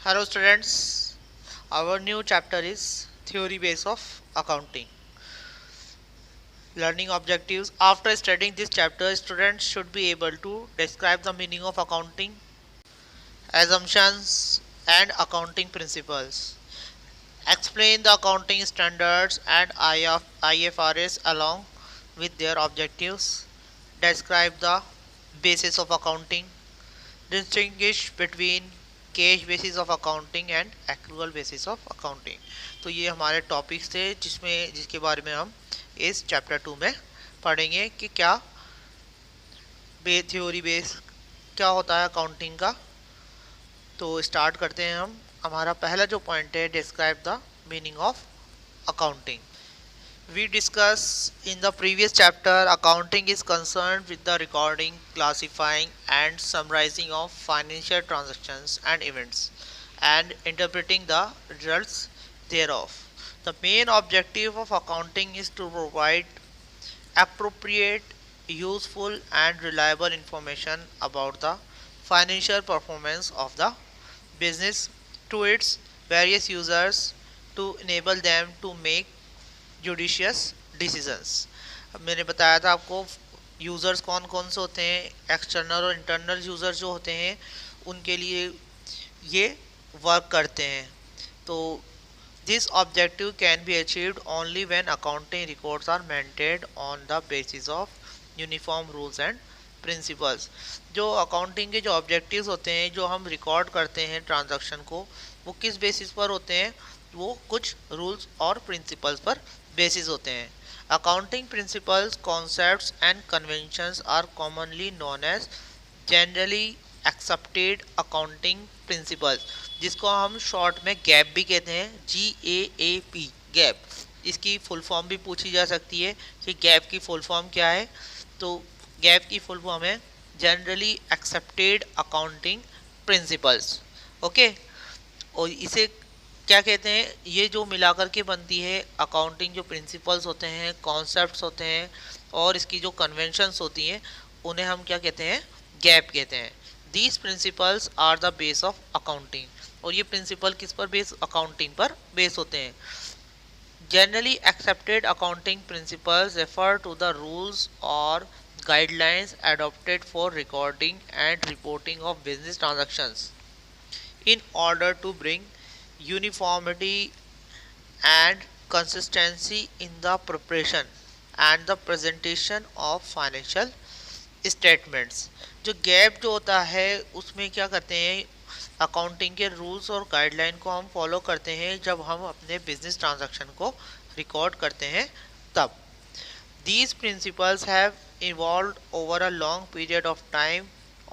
Hello students, our new chapter is theory base of accounting. Learning objectives. After studying this chapter, students should be able to describe the meaning of accounting, assumptions and accounting principles. Explain the accounting standards and IFRS along with their objectives. Describe the basis of accounting. Distinguish between cash basis of accounting and accrual basis of accounting. तो ये हमारे topics थे जिसके बारे में हम इस chapter 2 में पढ़ेंगे कि क्या थ्योरी बेस क्या होता है अकाउंटिंग का। तो स्टार्ट करते हैं हम। हमारा पहला जो पॉइंट है, describe the meaning of accounting. We discussed in the previous chapter, accounting is concerned with the recording, classifying and summarizing of financial transactions and events and interpreting the results thereof. The main objective of accounting is to provide appropriate, useful and reliable information about the financial performance of the business to its various users to enable them to make judicious decisions. अब मैंने बताया था आपको users कौन कौन से होते हैं, एक्सटर्नल और इंटरनल यूज़र्स जो होते हैं उनके लिए ये वर्क करते हैं। तो this objective can be achieved only when accounting records are maintained on the basis of uniform rules and principles. जो अकाउंटिंग के जो ऑब्जेक्टिव्स होते हैं, जो हम रिकॉर्ड करते हैं ट्रांजैक्शन को, वो किस बेसिस पर होते हैं? वो कुछ रूल्स और प्रिंसिपल्स पर बेसिस होते हैं। Accounting principles, concepts and conventions are commonly known as generally accepted accounting principles, जिसको हम शॉर्ट में गैप भी कहते हैं, GAAP, गैप। इसकी फुल फॉर्म भी पूछी जा सकती है कि गैप की फुल फॉर्म क्या है। तो गैप की फुल फॉर्म है generally accepted accounting principles. Okay, और इसे क्या कहते हैं? ये जो मिलाकर के बनती है अकाउंटिंग, जो प्रिंसिपल्स होते हैं, कॉन्सेप्ट्स होते हैं और इसकी जो कन्वेंशंस होती हैं, उन्हें हम क्या कहते हैं? गैप कहते हैं। These principles are the base of accounting. और ये प्रिंसिपल किस पर बेस? अकाउंटिंग पर बेस होते हैं। Generally accepted accounting principles refer to the rules और guidelines adopted for recording and reporting of business transactions in order to bring uniformity and consistency in the preparation and the presentation of financial statements। जो gap जो होता है उसमें क्या करते हैं? Accounting के रूल्स और गाइडलाइन को हम फॉलो करते हैं जब हम अपने बिजनेस ट्रांजैक्शन को रिकॉर्ड करते हैं तब। These principles have evolved over a long period of time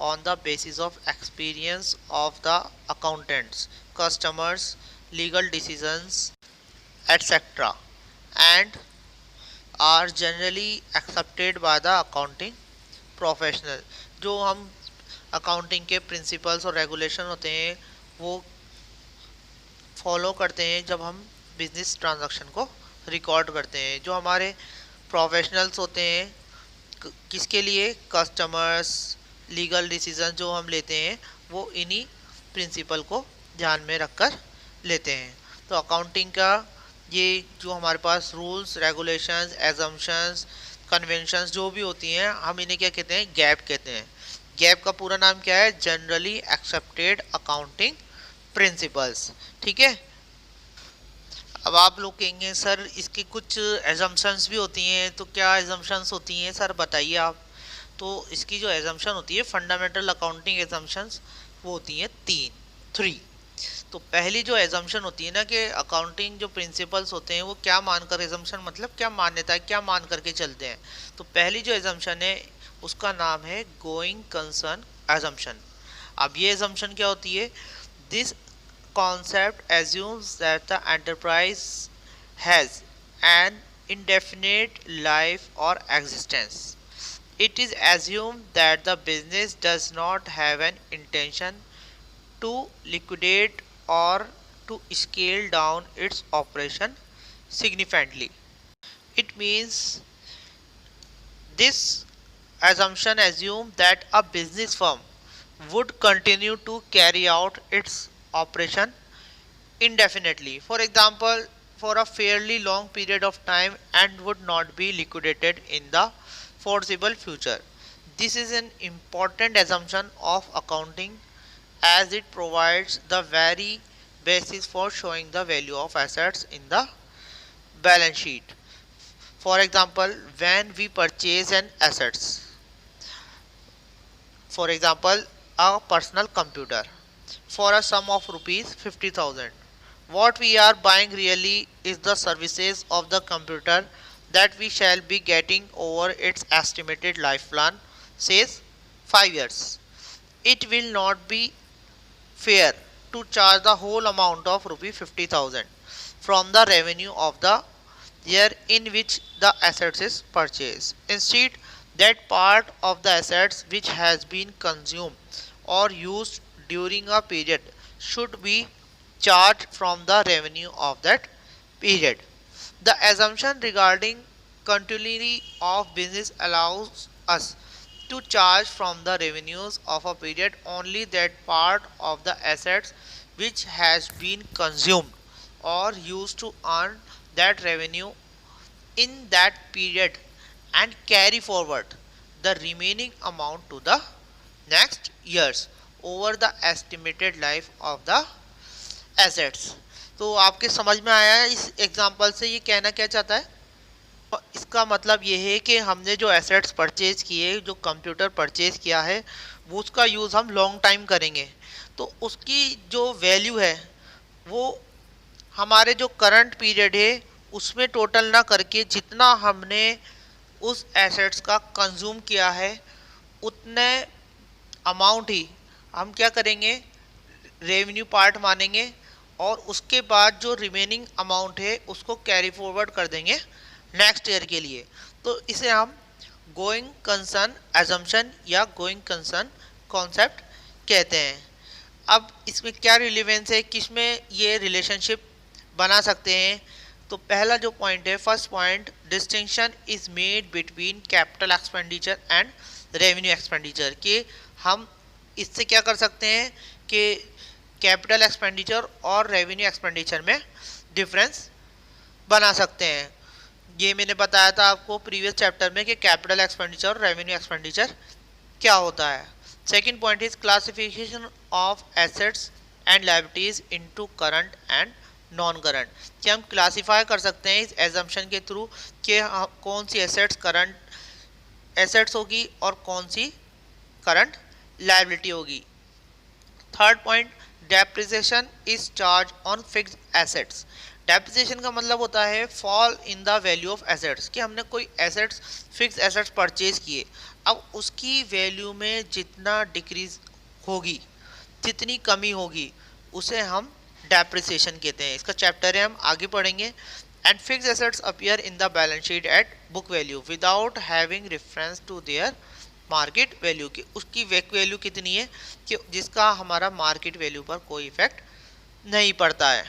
on the basis of experience of the accountants, customers, legal decisions, etc., and are generally accepted by the accounting professional। जो हम accounting के principles और regulation होते हैं वो follow करते हैं जब हम बिजनेस ट्रांजैक्शन को रिकॉर्ड करते हैं। जो हमारे प्रोफेशनल्स होते हैं, किसके लिए? कस्टमर्स, लीगल डिसीजन जो हम लेते हैं वो इन्हीं प्रिंसिपल को ध्यान में रखकर लेते हैं। तो अकाउंटिंग का ये जो हमारे पास रूल्स, रेगुलेशंस, एजम्पशंस, कन्वेंशंस जो भी होती हैं, हम इन्हें क्या कहते हैं? गैप कहते हैं। गैप का पूरा नाम क्या है? Generally accepted accounting principles. ठीक है। अब आप लोग कहेंगे सर इसकी कुछ एजम्पशंस भी होती हैं, तो क्या एजम्पशंस होती हैं सर, बताइए आप। तो इसकी जो एजम्पशन होती है, फंडामेंटल अकाउंटिंग एजम्पशंस, वो होती हैं 3। तो पहली जो एजम्पशन होती है ना कि अकाउंटिंग जो प्रिंसिपल्स होते हैं वो क्या मानकर, एजम्पशन मतलब क्या मान्यता है, क्या मान करके चलते हैं। तो पहली जो एजम्पशन है उसका नाम है गोइंग कंसर्न एजम्पशन। अब ये एजम्पशन क्या होती है? This concept assumes that the enterprise has an indefinite life or existence. It is assumed that the business does not have an intention to liquidate or to scale down its operation significantly. It means this assumption assumes that a business firm would continue to carry out its operation indefinitely. For example, for a fairly long period of time and would not be liquidated in the foreseeable future. This is an important assumption of accounting as it provides the very basis for showing the value of assets in the balance sheet. For example, when we purchase an assets, for example, a personal computer for a sum of rupees 50,000. What we are buying really is the services of the computer that we shall be getting over its estimated life plan, says 5 years. It will not be fair to charge the whole amount of rupees 50,000 from the revenue of the year in which the assets is purchased. Instead, that part of the assets which has been consumed or used during a period should be charged from the revenue of that period. The assumption regarding continuity of business allows us to charge from the revenues of a period only that part of the assets which has been consumed or used to earn that revenue in that period and carry forward the remaining amount to the next years over the estimated life of the assets. तो आपके समझ में आया है इस example से ये कहना क्या चाहता है? इसका मतलब ये है कि हमने जो एसेट्स परचेज किए, जो कंप्यूटर परचेज किया है, वो उसका यूज़ हम लॉन्ग टाइम करेंगे, तो उसकी जो वैल्यू है वो हमारे जो करंट पीरियड है उसमें टोटल ना करके जितना हमने उस एसेट्स का कंज्यूम किया है उतने अमाउंट ही हम क्या करेंगे, रेवेन्यू पार्ट मानेंगे और उसके बाद जो रिमेनिंग अमाउंट है उसको कैरी फॉरवर्ड कर देंगे नेक्स्ट ईयर के लिए. तो इसे हम गोइंग कंसर्न एजम्पशन या गोइंग कंसर्न कॉन्सेप्ट कहते हैं. अब इसमें क्या रिलेवेंस है, किसमें ये रिलेशनशिप बना सकते हैं? तो पहला जो पॉइंट है, first point, distinction is made between capital expenditure and revenue expenditure. कि हम इससे क्या कर सकते हैं कि कैपिटल एक्सपेंडिचर और रेवेन्यू एक्सपेंडिचर में डिफरेंस बना सकते हैं. ये मैंने बताया था आपको प्रीवियस चैप्टर में कि कैपिटल एक्सपेंडिचर और रेवेन्यू एक्सपेंडिचर क्या होता है. Second point is classification of assets and liabilities into current and non current. कि हम क्लासीफाई कर सकते हैं इस एजम्पशन के थ्रू कि कौन सी एसेट्स करंट एसेट्स होगी और कौन सी करंट लायबिलिटी होगी. Third point, depreciation is charge on fixed assets. Depreciation का मतलब होता है fall in the value of assets. कि हमने कोई एसेट्स फिक्स एसेट्स परचेज किए, अब उसकी वैल्यू में जितना डिक्रीज होगी, जितनी कमी होगी, उसे हम डेप्रिसिएशन कहते हैं. इसका चैप्टर है, हम आगे पढ़ेंगे. And fix assets appear in the balance sheet at book value without having reference to their market value. की उसकी वैल्यू कितनी है कि जिसका हमारा मार्केट वैल्यू पर कोई इफेक्ट नहीं पड़ता है.